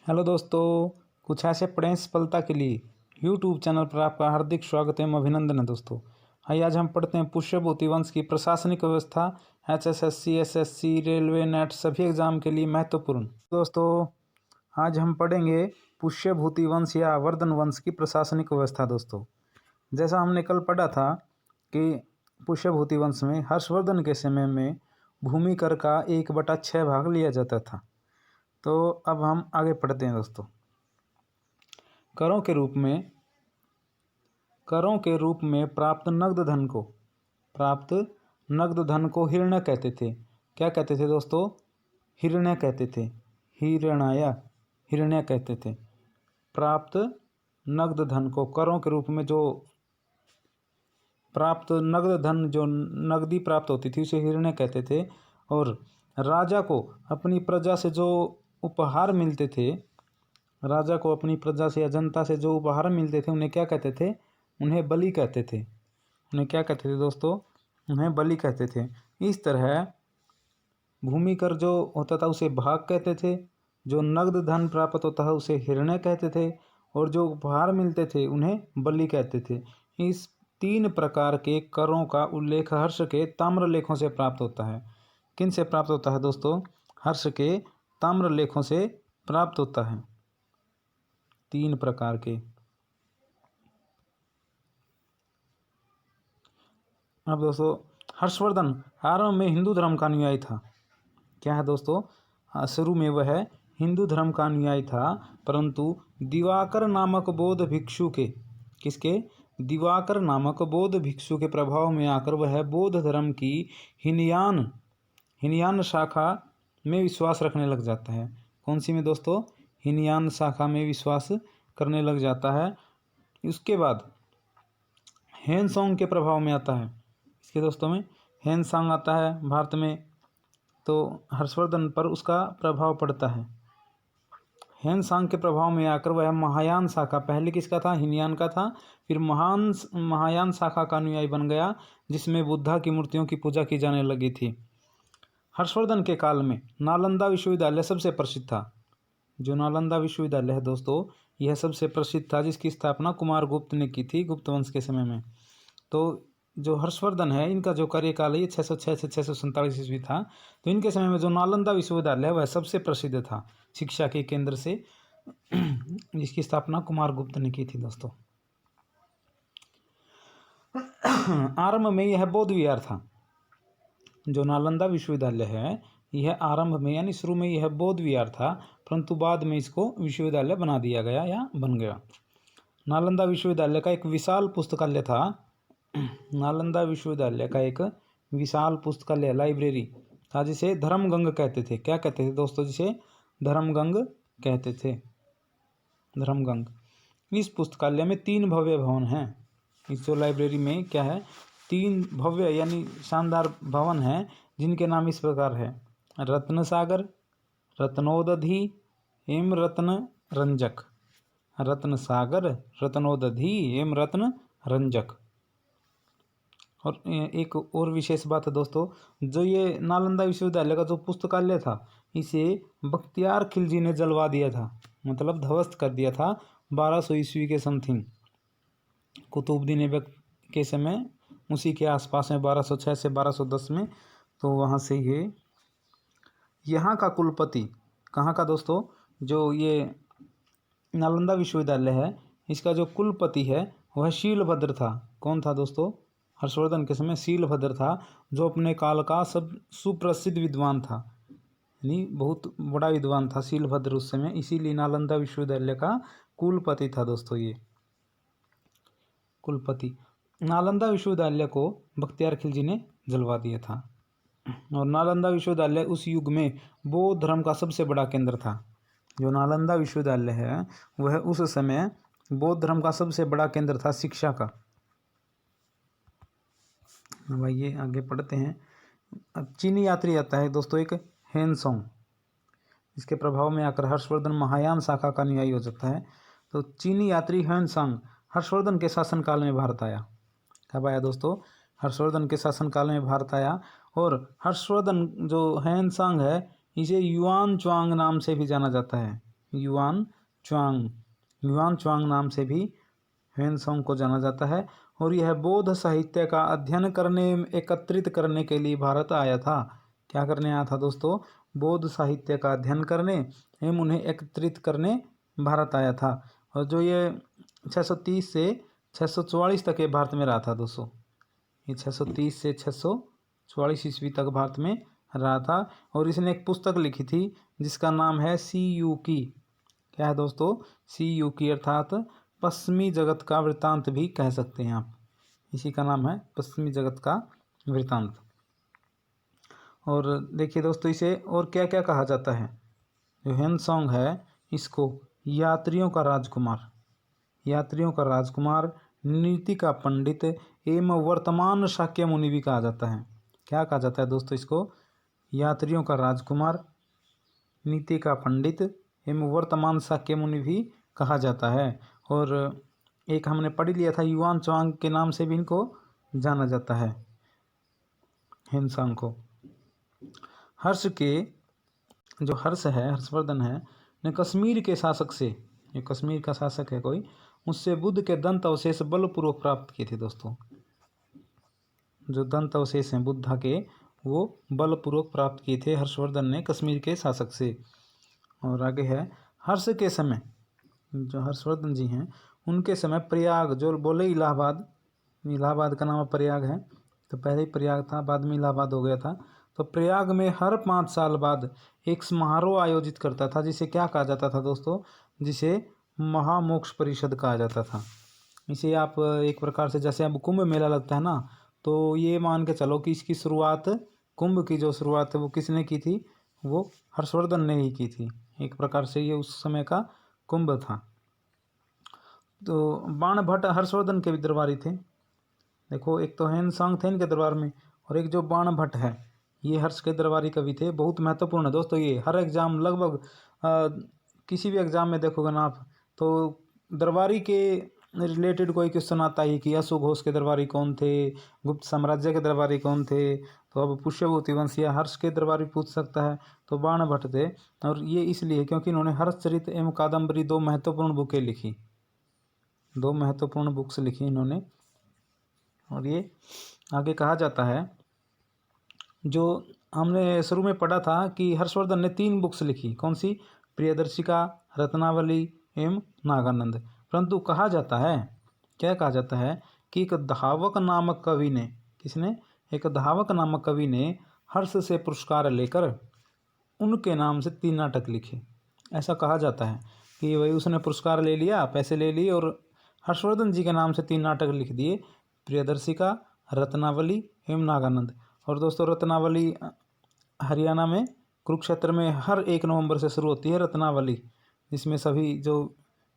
Hello दोस्तों, कुछ ऐसे पढ़ें सफलता के लिए यूट्यूब चैनल पर आपका हार्दिक स्वागत एवं अभिनंदन है। दोस्तों आइए आज हम पढ़ते हैं पुष्यभूति वंश की प्रशासनिक व्यवस्था। HSSC, SSC, रेलवे, नेट सभी एग्जाम के लिए महत्वपूर्ण। दोस्तों आज हम पढ़ेंगे पुष्यभूति वंश या वर्धन वंश की प्रशासनिक व्यवस्था। दोस्तों जैसा हमने कल पढ़ा था कि पुष्यभूति वंश में हर्षवर्धन के समय में भूमि कर का 1/6 भाग लिया जाता था। तो अब हम आगे पढ़ते हैं। दोस्तों करों के रूप में प्राप्त नगद धन को हिरण्य कहते थे। क्या कहते थे दोस्तों? हिरण्य कहते थे। हिरण्य कहते थे। प्राप्त नगद धन को, करों के रूप में जो प्राप्त नगद धन, जो नगदी प्राप्त होती थी, उसे हिरण्य कहते थे। और राजा को अपनी प्रजा से जो उपहार मिलते थे, राजा को अपनी प्रजा से या जनता से जो उपहार मिलते थे, उन्हें क्या कहते थे? उन्हें बलि कहते थे। उन्हें क्या कहते थे दोस्तों? उन्हें बलि कहते थे। इस तरह भूमि कर जो होता था उसे भाग कहते थे, जो नगद धन प्राप्त होता है उसे हिरण्य कहते थे, और जो उपहार मिलते थे उन्हें बलि कहते थे। इस 3 प्रकार के करों का उल्लेख हर्ष के ताम्र लेखों से प्राप्त होता है। किन से प्राप्त होता है दोस्तों? हर्ष के ताम्र लेखों से प्राप्त होता है 3 प्रकार के। अब दोस्तों हर्षवर्धन आरंभ में हिंदू धर्म का अनुयायी था। क्या है दोस्तों? शुरू में वह हिंदू धर्म का अनुयायी था, परंतु दिवाकर नामक बौद्ध भिक्षु के, किसके? दिवाकर नामक बौद्ध भिक्षु के प्रभाव में आकर वह बौद्ध धर्म की हिनयान शाखा में विश्वास रखने लग जाता है। कौन सी में दोस्तों? हिनयान शाखा में विश्वास करने लग जाता है। उसके बाद हेनसोंग के प्रभाव में आता है। इसके दोस्तों में हेनसोंग आता है भारत में, तो हर्षवर्धन पर उसका प्रभाव पड़ता है। हेनसोंग के प्रभाव में आकर वह महायान शाखा, पहले किसका था? हिनयान का था, फिर महायान शाखा का अनुयायी बन गया, जिसमें बुद्धा की मूर्तियों की पूजा की जाने लगी थी। हर्षवर्धन के काल में नालंदा विश्वविद्यालय सबसे प्रसिद्ध था। जो नालंदा विश्वविद्यालय है दोस्तों, यह सबसे प्रसिद्ध था, जिसकी स्थापना कुमारगुप्त ने की थी, गुप्त वंश के समय में। तो जो हर्षवर्धन है, इनका जो कार्यकाल है ये 606 से 647 ईस्वी था। तो इनके समय में जो नालंदा विश्वविद्यालय है वह सबसे प्रसिद्ध था शिक्षा के केंद्र से, जिसकी स्थापना कुमारगुप्त ने की थी। दोस्तों आरंभ में यह बौद्ध विहार था। जो नालंदा विश्वविद्यालय है, यह आरंभ में यानी शुरू में यह बौद्ध विहार था, परंतु बाद में इसको विश्वविद्यालय बना दिया गया या बन गया। नालंदा विश्वविद्यालय का एक विशाल पुस्तकालय था। नालंदा विश्वविद्यालय का एक विशाल पुस्तकालय, लाइब्रेरी था, जिसे धर्मगंग कहते थे। क्या कहते थे दोस्तों? जिसे धर्मगंग कहते थे। धर्मगंग। इस पुस्तकालय में 3 भव्य भवन हैं। इस जो लाइब्रेरी में क्या है? 3 भव्य यानी शानदार भवन हैं, जिनके नाम इस प्रकार है: रत्न सागर, रत्नोदधि एवं रत्न रंजक। रत्न सागर, रत्नोदधि एवं रत्न रंजक। और एक और विशेष बात है दोस्तों, जो ये नालंदा विश्वविद्यालय का जो पुस्तकालय था, इसे बख्तियार खिलजी ने जलवा दिया था, मतलब ध्वस्त कर दिया था 1200 ईस्वी के समथिंग। कुतुबुद्दीन ऐबक के समय उसी के आसपास में 1206 से 1210 में। तो वहाँ से ये यहाँ का कुलपति, कहाँ का दोस्तों? जो ये नालंदा विश्वविद्यालय है, इसका जो कुलपति है वह शीलभद्र था। कौन था दोस्तों? हर्षवर्धन के समय शीलभद्र था, जो अपने काल का सब सुप्रसिद्ध विद्वान था, यानी बहुत बड़ा विद्वान था शीलभद्र उस समय। इसीलिए नालंदा विश्वविद्यालय का कुलपति था दोस्तों ये कुलपति। नालंदा विश्वविद्यालय को बख्तियार खिलजी ने जलवा दिया था। और नालंदा विश्वविद्यालय उस युग में बौद्ध धर्म का सबसे बड़ा केंद्र था। जो नालंदा विश्वविद्यालय है वह उस समय बौद्ध धर्म का सबसे बड़ा केंद्र था शिक्षा का। अब आइए आगे पढ़ते हैं। अब चीनी यात्री आता है दोस्तों एक हेनसोंग। इसके प्रभाव में आकर हर्षवर्धन महायान शाखा का अनुयायी हो जाता है। तो चीनी यात्री हेनसोंग हर्षवर्धन के शासनकाल में भारत आया। कब आया दोस्तों? हर्षवर्धन के शासनकाल में भारत आया। और हर्षवर्धन जो हेनसोंग है, इसे युआन च्वांग नाम से भी जाना जाता है। युआन च्वांग, युआन च्वांग नाम से भी ह्वेनसांग को जाना जाता है। और यह बौद्ध साहित्य का अध्ययन करने, एकत्रित करने के लिए भारत आया था। क्या करने आया था दोस्तों? बौद्ध साहित्य का अध्ययन करने एवं उन्हें एकत्रित करने भारत आया था। और जो ये 630 से 644 तक ये भारत में रहा था दोस्तों। ये 630 से 644 ईस्वी तक भारत में रहा था। और इसने एक पुस्तक लिखी थी जिसका नाम है सी यू की। क्या है दोस्तों? सी यू की अर्थात पश्चिमी जगत का वृत्तांत भी कह सकते हैं आप। इसी का नाम है पश्चिमी जगत का वृत्तांत। और देखिए दोस्तों, इसे और क्या क्या कहा जाता है। जो ह्वेनसांग है इसको यात्रियों का राजकुमार, यात्रियों का राजकुमार, नीति का पंडित एवं वर्तमान शाक्य मुनि भी कहा जाता है। क्या कहा जाता है दोस्तों इसको? यात्रियों का राजकुमार, नीति का पंडित एवं वर्तमान शाक्य मुनि भी कहा जाता है। और एक हमने पढ़ लिया था, युआन च्वांग के नाम से भी इनको जाना जाता है, ह्वेनसांग को। हर्ष के, जो हर्ष है, हर्षवर्धन है, ने कश्मीर के शासक से, ये कश्मीर का शासक है कोई, उससे बुद्ध के दंत अवशेष बलपूर्वक प्राप्त किए थे दोस्तों। जो दंत अवशेष हैं बुद्धा के, वो बलपूर्वक प्राप्त किए थे हर्षवर्धन ने कश्मीर के शासक से। और आगे है, हर्ष के समय, जो हर्षवर्धन जी हैं उनके समय प्रयाग, जो बोले इलाहाबाद, इलाहाबाद का नाम प्रयाग है, तो पहले ही प्रयाग था, बाद में इलाहाबाद हो गया था। तो प्रयाग में हर 5 साल बाद एक समारोह आयोजित करता था, जिसे क्या कहा जाता था दोस्तों? जिसे महामोक्ष परिषद कहा जाता था। इसे आप एक प्रकार से, जैसे अब कुंभ मेला लगता है ना, तो ये मान के चलो कि इसकी शुरुआत, कुंभ की जो शुरुआत है वो किसने की थी? वो हर्षवर्धन ने ही की थी। एक प्रकार से ये उस समय का कुंभ था। तो बाण भट्ट हर्षवर्धन के भी दरबारी थे। देखो, एक तो ह्वेनसांग थे इनके दरबार में, और एक जो बाण भट्ट है ये हर्ष के दरबारी कवि थे। बहुत महत्वपूर्ण है दोस्तों ये। हर एग्जाम लगभग किसी भी एग्जाम में देखोगे ना आप, तो दरबारी के रिलेटेड कोई क्वेश्चन आता ही कि अशोक के दरबारी कौन थे, गुप्त साम्राज्य के दरबारी कौन थे। तो अब पुष्यभूति वंश या हर्ष के दरबारी पूछ सकता है, तो बाण भट्ट थे। और ये इसलिए क्योंकि इन्होंने हर्षचरित एवं कादम्बरी 2 महत्वपूर्ण बुकें लिखी, 2 महत्वपूर्ण बुक्स लिखी इन्होंने। और ये आगे कहा जाता है, जो हमने शुरू में पढ़ा था कि हर्षवर्धन ने 3 बुक्स लिखी। कौन सी? प्रियदर्शिका, रत्नावली एवं नागानंद। परंतु कहा जाता है, क्या कहा जाता है कि एक धावक नामक कवि ने, किसने? एक धावक नामक कवि ने हर्ष से पुरस्कार लेकर उनके नाम से 3 नाटक लिखे। ऐसा कहा जाता है कि वही उसने पुरस्कार ले लिया, पैसे ले लिए, और हर्षवर्धन जी के नाम से 3 नाटक लिख दिए, प्रियदर्शिका, रत्नावली एवं नागानंद। और दोस्तों रत्नावली हरियाणा में कुरुक्षेत्र में हर 1 नवंबर से शुरू होती है रत्नावली, जिसमें सभी जो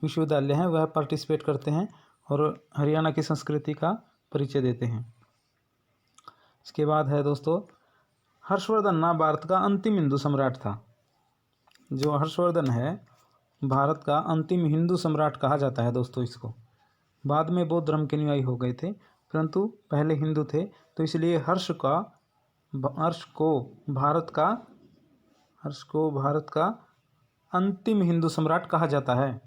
विश्वविद्यालय हैं वह पार्टिसिपेट करते हैं और हरियाणा की संस्कृति का परिचय देते हैं। इसके बाद है दोस्तों, हर्षवर्धन ना भारत का अंतिम हिंदू सम्राट था। जो हर्षवर्धन है भारत का अंतिम हिंदू सम्राट कहा जाता है दोस्तों इसको। बाद में बौद्ध धर्म के अनुयायी हो गए थे, परंतु पहले हिंदू थे, तो इसलिए हर्ष को भारत का अंतिम हिंदू सम्राट कहा जाता है।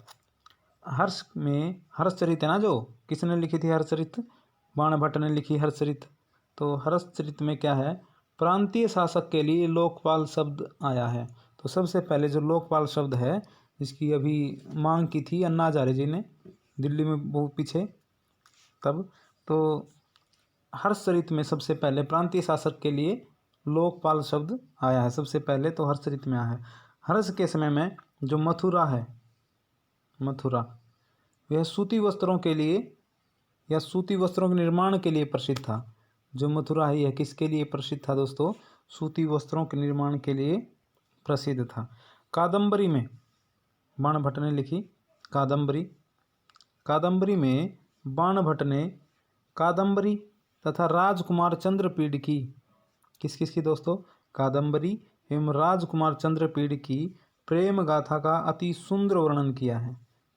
हर्ष में हर्षचरित है ना, जो किसने लिखी थी हर्षचरित? बाण भट्ट ने लिखी हर्षचरित। तो हर्षचरित में क्या है? प्रांतीय शासक के लिए लोकपाल शब्द आया है। तो सबसे पहले जो लोकपाल शब्द है, जिसकी अभी मांग की थी अन्ना हजारे जी ने दिल्ली में बहुत पीछे तब, तो हर्षचरित में सबसे पहले प्रांतीय शासक के लिए लोकपाल शब्द आया है। सबसे पहले तो हर्षचरित में आया है। हर्ष के समय में जो मथुरा है, मथुरा, यह सूती वस्त्रों के लिए या सूती वस्त्रों के निर्माण के लिए प्रसिद्ध था। जो मथुरा है यह किसके लिए प्रसिद्ध था दोस्तों? सूती वस्त्रों के निर्माण के लिए प्रसिद्ध था। कादम्बरी में बाण भट्ट ने लिखी कादम्बरी में बाण भट्ट ने कादम्बरी तथा राजकुमार चंद्रपीड़ की, किस की दोस्तों? कादम्बरी एवं राजकुमार चंद्रपीड़ की प्रेम गाथा का अति सुंदर वर्णन किया है।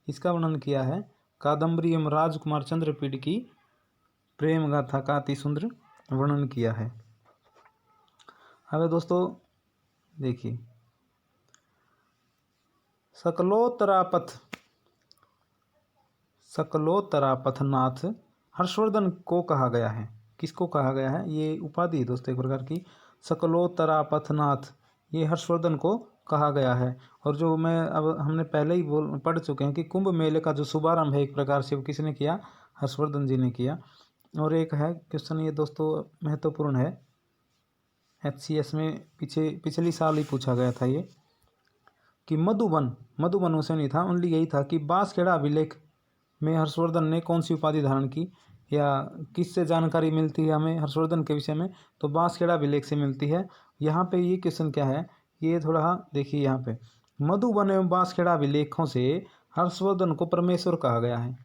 इसका वर्णन किया है कादम्बरी एवं राजकुमार चंद्रपीड़ की प्रेम गाथा का अति सुंदर वर्णन किया है। अब दोस्तों देखिए, सकलोतरापथनाथ हर्षवर्धन को कहा गया है। किसको कहा गया है? ये उपाधि है दोस्तों एक प्रकार की। सकलोतरापथनाथ ये हर्षवर्धन को कहा गया है। और जो मैं अब हमने पहले ही पढ़ चुके हैं कि कुंभ मेले का जो शुभारंभ है एक प्रकार से वो किसने किया? हर्षवर्धन जी ने किया। और एक है क्वेश्चन, ये दोस्तों महत्वपूर्ण है, HCS में पिछली साल ही पूछा गया था ये, कि मधुबन उसे नहीं था, ओनली यही था कि बांसखेड़ा अभिलेख में हर्षवर्धन ने कौन सी उपाधि धारण की, या किससे जानकारी मिलती है हमें हर्षवर्धन के विषय में? तो बांसखेड़ा अभिलेख से मिलती है। यहाँ पे ये क्वेश्चन क्या है, ये थोड़ा देखिए यहाँ पे, मधुबन एवं बांसखेड़ा अभिलेखों से हर्षवर्धन को परमेश्वर कहा गया है।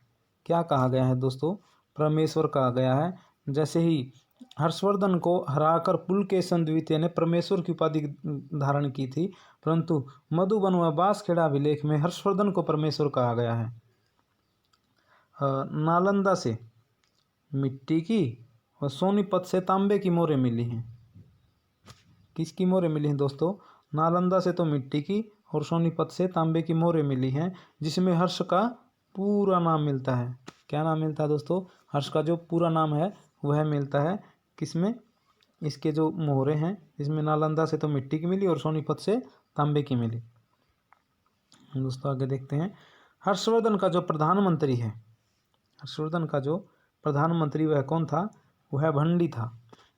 क्या कहा गया है दोस्तों? परमेश्वर कहा गया है। जैसे ही हर्षवर्धन को हराकर पुलकेशन द्वितीय ने परमेश्वर की उपाधि धारण की थी, परंतु मधुबन व बांसखेड़ा अभिलेख में हर्षवर्धन को परमेश्वर कहा गया है। नालंदा से मिट्टी की और सोनीपत से तांबे की मोहरें मिली हैं। किसकी मोहरें मिली हैं दोस्तों? नालंदा से तो मिट्टी की और सोनीपत से तांबे की मोहरें मिली हैं, जिसमें हर्ष का पूरा नाम मिलता है। क्या नाम मिलता है दोस्तों? हर्ष का जो पूरा नाम है वह मिलता है। किसमें? इसके जो मोहरें हैं, इसमें नालंदा से तो मिट्टी की मिली और सोनीपत से तांबे की मिली। दोस्तों आगे देखते हैं। हर्षवर्धन का जो प्रधानमंत्री है, हर्षवर्धन का जो प्रधानमंत्री वह कौन था? वह भंडी था।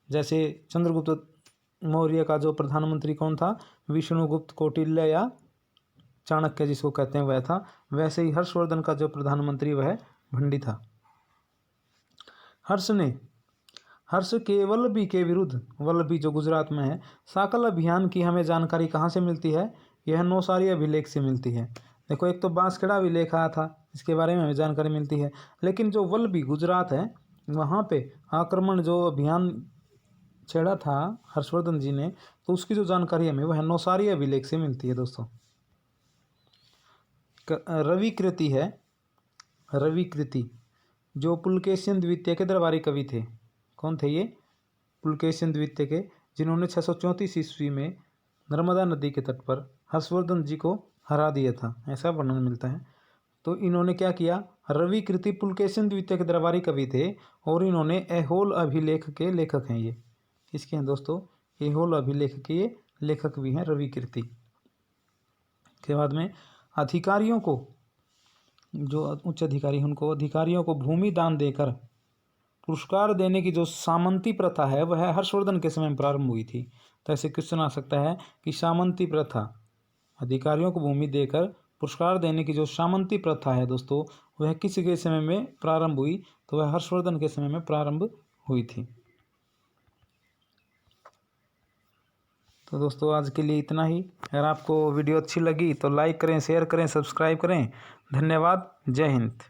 जैसे चंद्रगुप्त मौर्य का जो प्रधानमंत्री कौन था? विष्णुगुप्त, कौटिल्य या चाणक्य जिसको कहते हैं वह था। वैसे ही हर्षवर्धन का जो प्रधानमंत्री वह भंडी था। हर्ष के वल्लभी के विरुद्ध, वल्लभी जो गुजरात में है, साकल अभियान की हमें जानकारी कहाँ से मिलती है? यह नौसारी अभिलेख से मिलती है। देखो एक तो बांसखेड़ा अभिलेख आया था, इसके बारे में हमें जानकारी मिलती है, लेकिन जो वल्लभी गुजरात है वहाँ पे आक्रमण जो अभियान छेड़ा था हर्षवर्धन जी ने, तो उसकी जो जानकारी हमें वह नौसारी अभिलेख से मिलती है दोस्तों। रविकृति है, रविकृति जो पुलकेशिन द्वितीय के दरबारी कवि थे। कौन थे ये? पुलकेशिन द्वितीय के, जिन्होंने 634 ईस्वी में नर्मदा नदी के तट पर हर्षवर्धन जी को हरा दिया था, ऐसा वर्णन मिलता है। तो इन्होंने क्या किया? रविकृति पुलकेशिन द्वितीय के दरबारी कवि थे और इन्होंने ऐहोल अभिलेख के लेखक हैं। ये किसके हैं दोस्तों? ऐहोल अभिलेख के ये लेखक भी हैं रविकृति। के बाद में अधिकारियों को, जो उच्च अधिकारी उनको अधिकारियों को भूमि दान देकर पुरस्कार देने की जो सामंती प्रथा है वह हर्षवर्धन के समय में प्रारंभ हुई थी। तो ऐसे क्वेश्चन आ सकता है कि सामंती प्रथा, अधिकारियों को भूमि देकर पुरस्कार देने की जो सामंती प्रथा है दोस्तों, वह किसके समय में प्रारंभ हुई? तो वह हर्षवर्धन के समय में प्रारंभ हुई थी। तो दोस्तों आज के लिए इतना ही। अगर आपको वीडियो अच्छी लगी तो लाइक करें, शेयर करें, सब्सक्राइब करें। धन्यवाद। जय हिंद।